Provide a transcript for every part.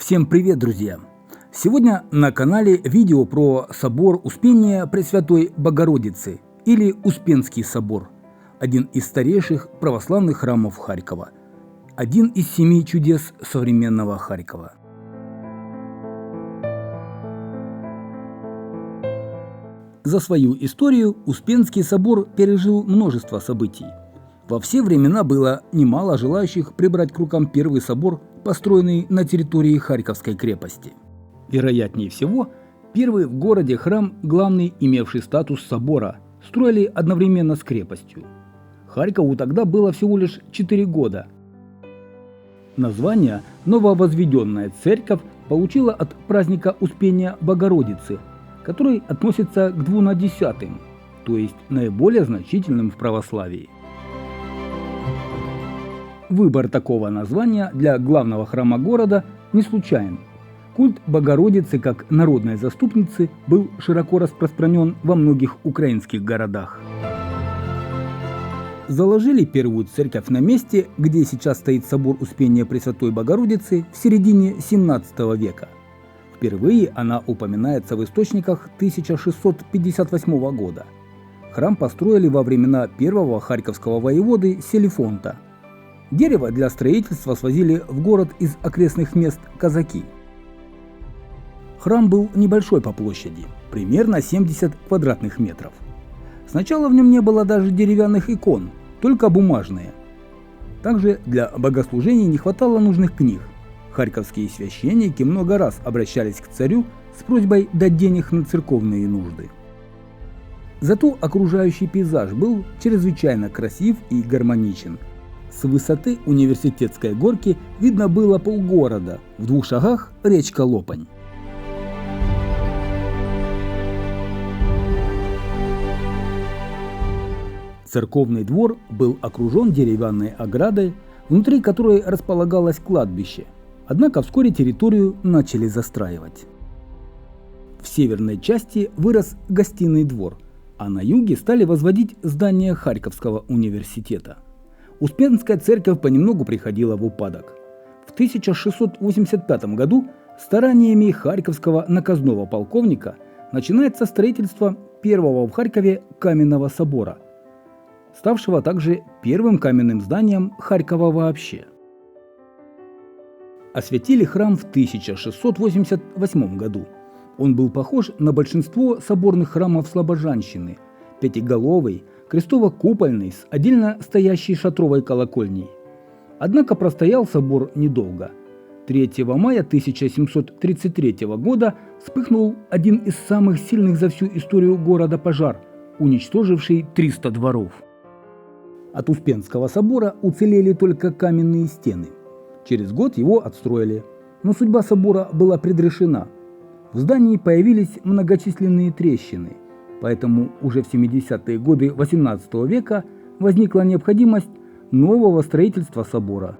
Всем привет, друзья! Сегодня на канале видео про собор Успения Пресвятой Богородицы или Успенский собор, один из старейших православных храмов Харькова, один из 7 чудес современного Харькова. За свою историю Успенский собор пережил множество событий. Во все времена было немало желающих прибрать к рукам первый собор, построенный на территории Харьковской крепости. Вероятнее всего, первый в городе храм, главный, имевший статус собора, строили одновременно с крепостью. Харькову тогда было всего лишь 4 года. Название нововозведенная церковь получила от праздника Успения Богородицы, который относится к двунадесятым, то есть наиболее значительным в православии. Выбор такого названия для главного храма города не случайен. Культ Богородицы как народной заступницы был широко распространен во многих украинских городах. Заложили первую церковь на месте, где сейчас стоит собор Успения Пресвятой Богородицы, в середине 17 века. Впервые она упоминается в источниках 1658 года. Храм построили во времена первого харьковского воеводы Селифонта. Дерево для строительства свозили в город из окрестных мест казаки. Храм был небольшой по площади, примерно 70 квадратных метров. Сначала в нем не было даже деревянных икон, только бумажные. Также для богослужений не хватало нужных книг. Харьковские священники много раз обращались к царю с просьбой дать денег на церковные нужды. Зато окружающий пейзаж был чрезвычайно красив и гармоничен. С высоты университетской горки видно было полгорода, в 2 шагах речка Лопань. Церковный двор был окружен деревянной оградой, внутри которой располагалось кладбище. Однако вскоре территорию начали застраивать. В северной части вырос гостиный двор, а на юге стали возводить здание Харьковского университета. Успенская церковь понемногу приходила в упадок. В 1685 году стараниями харьковского наказного полковника начинается строительство первого в Харькове каменного собора, ставшего также первым каменным зданием Харькова вообще. Освятили храм в 1688 году. Он был похож на большинство соборных храмов Слобожанщины, пятиголовый, крестово-купольный с отдельно стоящей шатровой колокольней. Однако простоял собор недолго. 3 мая 1733 года вспыхнул один из самых сильных за всю историю города пожар, уничтоживший 300 дворов. От Успенского собора уцелели только каменные стены. Через год его отстроили, но судьба собора была предрешена. В здании появились многочисленные трещины, поэтому уже в 70-е годы XVIII века возникла необходимость нового строительства собора.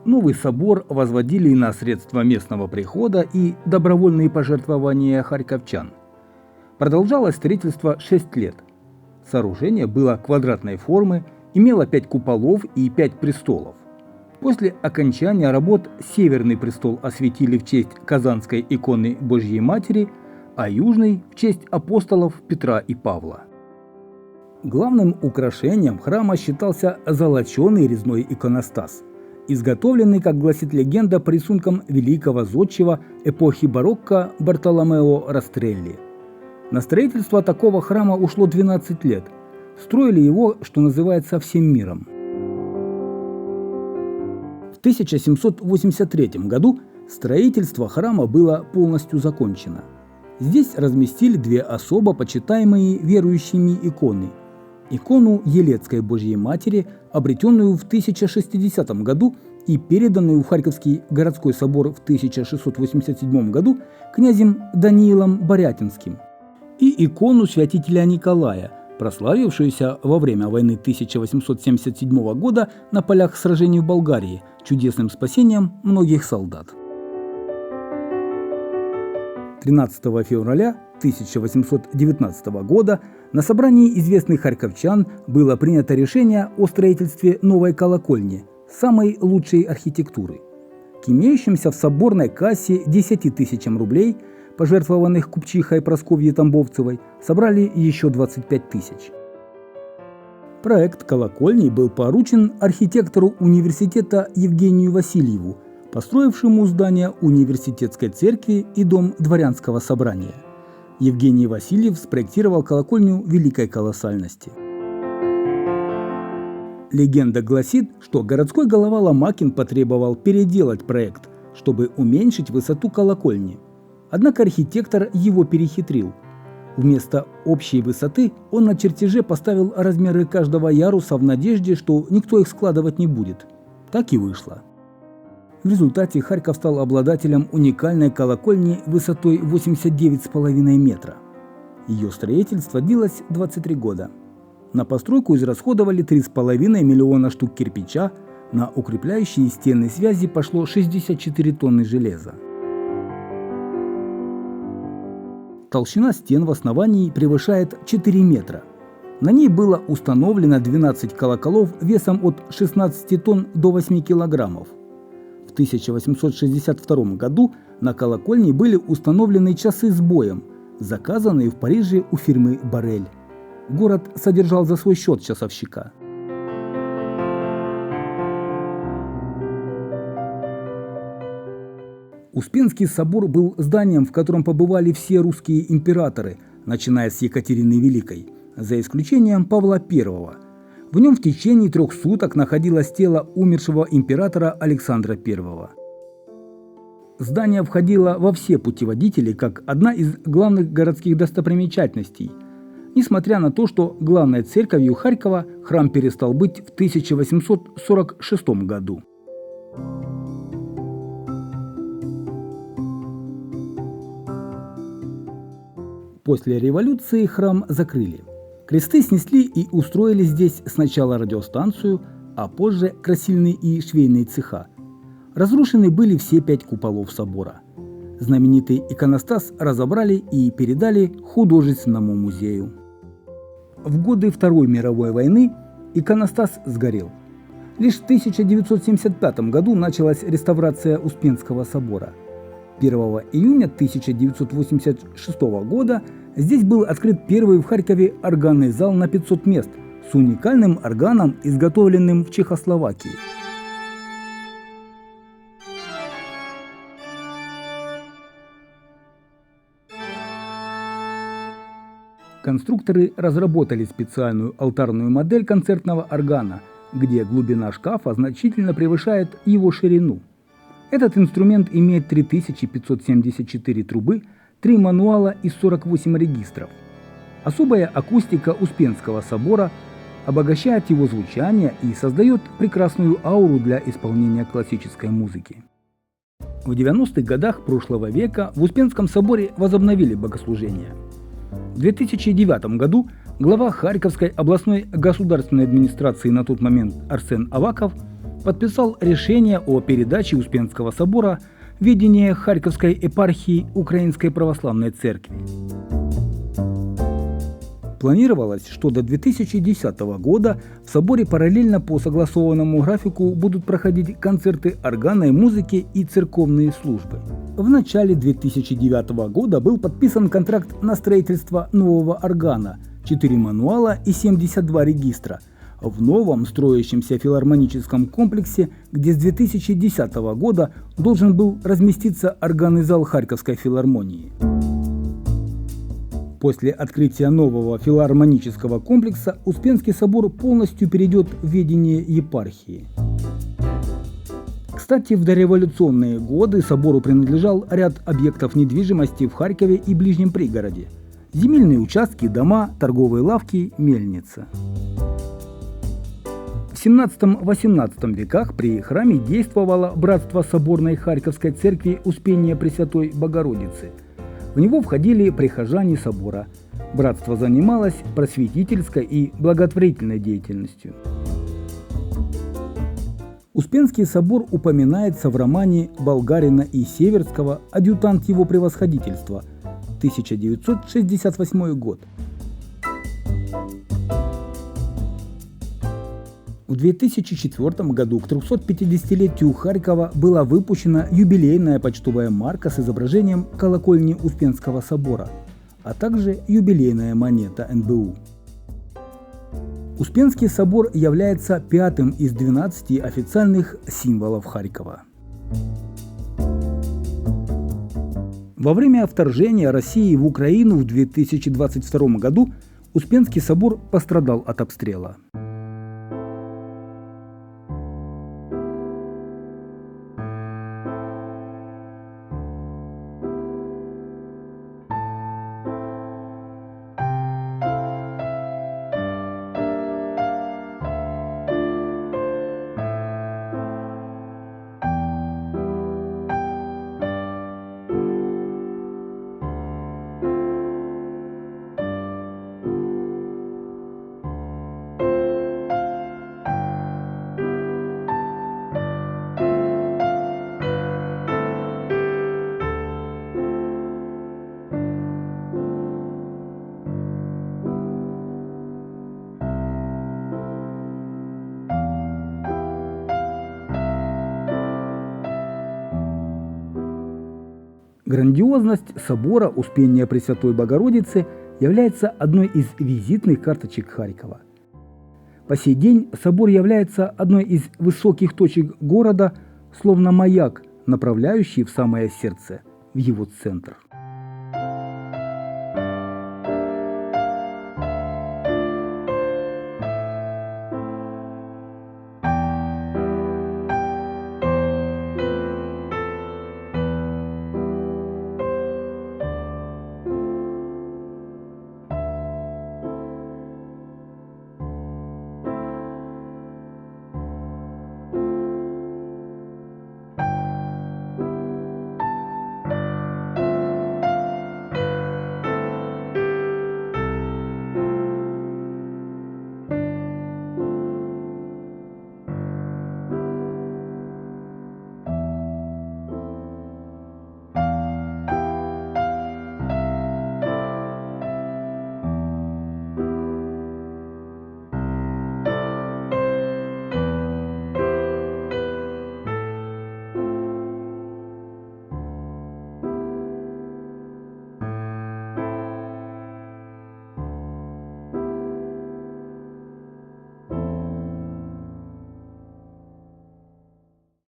Новый собор возводили на средства местного прихода и добровольные пожертвования харьковчан. Продолжалось строительство 6 лет. Сооружение было квадратной формы, имело 5 куполов и 5 престолов. После окончания работ северный престол осветили в честь Казанской иконы Божьей Матери, а южный в честь апостолов Петра и Павла. Главным украшением храма считался золоченый резной иконостас, изготовленный, как гласит легенда, по рисункам великого зодчего эпохи барокко Бартоломео Растрелли. На строительство такого храма ушло 12 лет. Строили его, что называется, всем миром. В 1783 году строительство храма было полностью закончено. Здесь разместили 2 особо почитаемые верующими иконы. Икону Елецкой Божьей Матери, обретенную в 1060 году и переданную в Харьковский городской собор в 1687 году князем Даниилом Борятинским, и икону святителя Николая, прославившуюся во время войны 1877 года на полях сражений в Болгарии чудесным спасением многих солдат. 13 февраля 1819 года на собрании известных харьковчан было принято решение о строительстве новой колокольни, самой лучшей архитектуры. К имеющимся в соборной кассе 10 тысячам рублей, пожертвованных купчихой Прасковьей Тамбовцевой, собрали еще 25 тысяч. Проект колокольни был поручен архитектору университета Евгению Васильеву, построившему здание университетской церкви и дом дворянского собрания. Евгений Васильев спроектировал колокольню великой колоссальности. Легенда гласит, что городской голова Ломакин потребовал переделать проект, чтобы уменьшить высоту колокольни. Однако архитектор его перехитрил. Вместо общей высоты он на чертеже поставил размеры каждого яруса в надежде, что никто их складывать не будет. Так и вышло. В результате Харьков стал обладателем уникальной колокольни высотой 89,5 метра. Ее строительство длилось 23 года. На постройку израсходовали 3,5 миллиона штук кирпича, на укрепляющие стены связи пошло 64 тонны железа. Толщина стен в основании превышает 4 метра. На ней было установлено 12 колоколов весом от 16 тонн до 8 килограммов. В 1862 году на колокольне были установлены часы с боем, заказанные в Париже у фирмы «Борель». Город содержал за свой счет часовщика. Успенский собор был зданием, в котором побывали все русские императоры, начиная с Екатерины Великой, за исключением Павла I. В нем в течение 3 суток находилось тело умершего императора Александра I. Здание входило во все путеводители как одна из главных городских достопримечательностей, несмотря на то, что главной церковью Харькова храм перестал быть в 1846 году. После революции храм закрыли. Кресты снесли и устроили здесь сначала радиостанцию, а позже красильные и швейные цеха. Разрушены были все 5 куполов собора. Знаменитый иконостас разобрали и передали художественному музею. В годы Второй мировой войны иконостас сгорел. Лишь в 1975 году началась реставрация Успенского собора. 1 июня 1986 года здесь был открыт первый в Харькове органный зал на 500 мест с уникальным органом, изготовленным в Чехословакии. Конструкторы разработали специальную алтарную модель концертного органа, где глубина шкафа значительно превышает его ширину. Этот инструмент имеет 3574 трубы, 3 мануала и 48 регистров. Особая акустика Успенского собора обогащает его звучание и создает прекрасную ауру для исполнения классической музыки. В 90-х годах прошлого века в Успенском соборе возобновили богослужения. В 2009 году глава Харьковской областной государственной администрации на тот момент Арсен Аваков подписал решение о передаче Успенского собора в ведение Харьковской епархии Украинской православной церкви. Планировалось, что до 2010 года в соборе параллельно по согласованному графику будут проходить концерты органной музыки и церковные службы. В начале 2009 года был подписан контракт на строительство нового органа, 4 мануала и 72 регистра, в новом строящемся филармоническом комплексе, где с 2010 года должен был разместиться органный зал Харьковской филармонии. После открытия нового филармонического комплекса Успенский собор полностью перейдет в ведение епархии. Кстати, в дореволюционные годы собору принадлежал ряд объектов недвижимости в Харькове и ближнем пригороде: земельные участки, дома, торговые лавки, мельница. В XVII-XVIII веках при храме действовало братство соборной Харьковской церкви Успения Пресвятой Богородицы. В него входили прихожане собора. Братство занималось просветительской и благотворительной деятельностью. Успенский собор упоминается в романе Болгарина и Северского «Адъютант его превосходительства», 1968 год. В 2004 году к 350-летию Харькова была выпущена юбилейная почтовая марка с изображением колокольни Успенского собора, а также юбилейная монета НБУ. Успенский собор является пятым из 12 официальных символов Харькова. Во время вторжения России в Украину в 2022 году Успенский собор пострадал от обстрела. Грандиозность собора Успения Пресвятой Богородицы является одной из визитных карточек Харькова. По сей день собор является одной из высоких точек города, словно маяк, направляющий в самое сердце, в его центр.